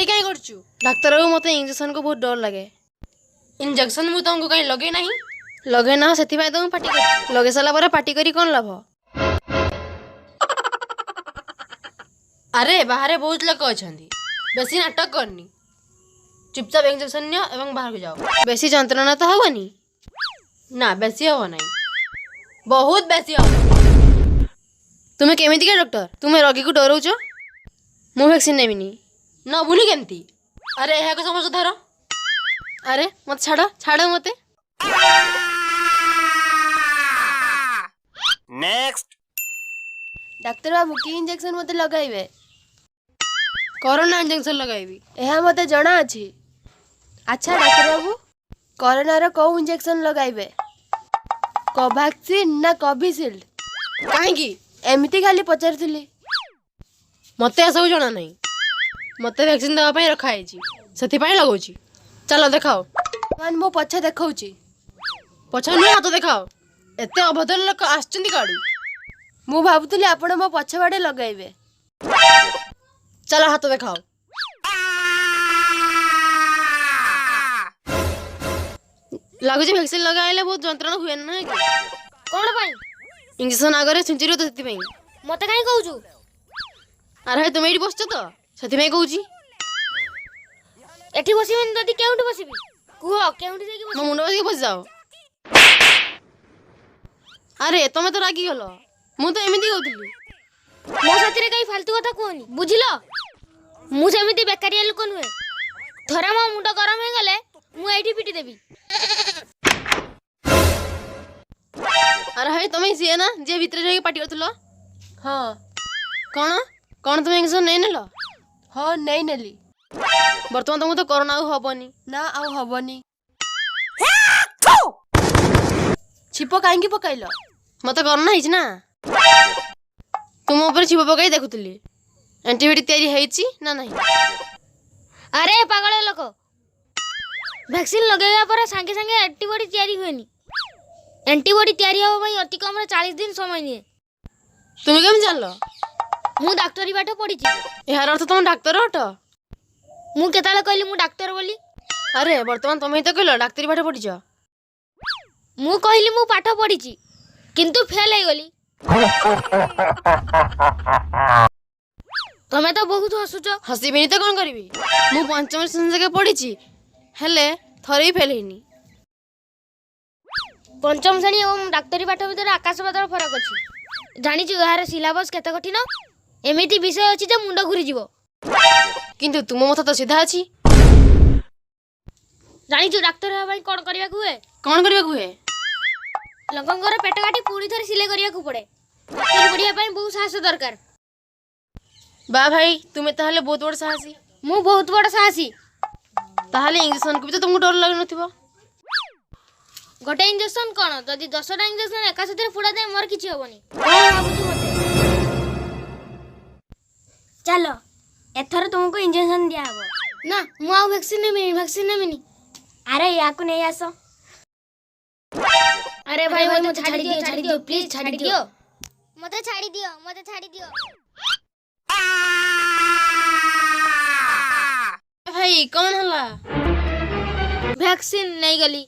पाटी कहीं करछु डाक्टर बाबू मते इंजेक्शन को बहुत डर लगे इंजेक्शन मु तुमको कहीं लगे नहीं लगे ना सेति भाई तुम पाटी कर लगे साला पर पाटी करी कोन लाभ अरे बाहर बहुत लोग अछंती बेसी नाटक करनी चुपचाप इंजेक्शन नियो एवं बाहर को जाओ बेसी जंत्रणा तो हवनी ना बेसी हव नहीं बहुत बेसी हव तुम्हें केमिति के डॉक्टर तुम्हें रोगी को डरौछ मु वैक्सीन नेबिनी न बुली केमती अरे यह को समझ धर अरे मत छाड़ मते नेक्स्ट डाक्टर बाबू की इंजेक्शन मते लगाइबे कोरोना इंजेक्शन लगाइबी एहा मते जणा अछि अच्छा डाक्टर बाबू कोरोना रो को इंजेक्शन लगाइबे कोवैक्सीन ना कोविशील्ड काहेकी एमिति खाली पचारथिली मते सब जणा नहीं मते वैक्सीन देवा पई रखा हैची सेति पई लगौची चलो देखाओ मान मो पछे देखौची पछा नहीं हाथ देखाओ एते अभद्र लोक आछंती काडू मु भाबुतली आपण मो पछे बाडे लगाइबे चलो हाथ देखाओ लागुची वैक्सीन लगाइले बहुत जंत्रणा हुए ना कौन पाई इंजेक्शन आगरे छिंचरी तो सेति पई मते काई कहूछु अरे तुम एठी बसछ तो सेति पई कहूची एठी बसिबिन जदी केउठी बसिबी कुह केउठी जाकी मो मुंड बस बस जाओ अरे तुम तो रागी गलो मु तो एमिति कहउतली मो साथीरे काई फालतू कथा कहनी बुझिलो मु सेमिति बेकारिया लोक नुहे थरा मो मुंड गरम हे गले मु एठी पिटी देबी अरे हाय तुम सीए ना जे भीतर जाके पार्टी करथलो हां कौन कौन तुम इंजेक्शन नहीं नेलो हां नहीं नेली वर्तमान तुमको तो कोरोना हबनी ना आउ हबनी छिपो काहेकी पकाइलो मते कोरोना हिच ना तुम ऊपर छिपो पकाई देखुतली एंटीबॉडी तैयारी हेची ना नहीं अरे पागल लोक वैक्सीन लगेगा पर संगे संगे एंटीबॉडी तैयारी हुएनी एंटीबॉडी तैयारी हो भाई अति कम रे 40 दिन समय निए तुम केम जानलो मु डॉक्टरी बाटे पढी छी यार अर्थ तुम डॉक्टर हट मु केताले कहली मु डॉक्टर बोली अरे वर्तमान तुम ही तो कहलो डॉक्टरी पाठ पढ़िछ मु कहली मु पाठ पढी छी किंतु फेल हे गली तमे तो बहुत हसुच हसीबिनी तो कौन करी मु पंचम श्रेणी जगह पढ़ी हेले थरे ही फेल हेनी पंचम श्रेणी एवं डॉक्टरी पाठ भीतर आकाश पाताल फरक अछि जानि छु यार सिलेबस केते कठिन एमिति विषय अछि जे मुंड घुरी जीवो किंतु तुम मथा तो सीधा अछि जानि छु डॉक्टर हे भाई कोन करिया हुए कौन करबा हुए लोकंगर पेट काटी पूरी थरे सिले करिया को पड़े डॉक्टर पढ़िया पई बहुत साहस दरकार बा भाई तुमे ताहले बहुत बड़ साहसी मु बहुत बड़ साहसी ताहले इंजेक्शन को भी तो तुमको डर लग नथिबो गोटे इंजेक्शन कोन जदी 10 टा इंजेक्शन एका साथे फुडा दे मोर किछि होबनी कोन भाबुछु मते चलो एथर तुमको इंजेक्शन दिया हबो ना मु आ वैक्सीन नेमिनी अरे याकू नहीं आसो अरे भाई मते छाड़ी दियो प्लीज छाड़ी दियो मते छाड़ी दियो भाई कौन हला वैक्सीन नहीं गली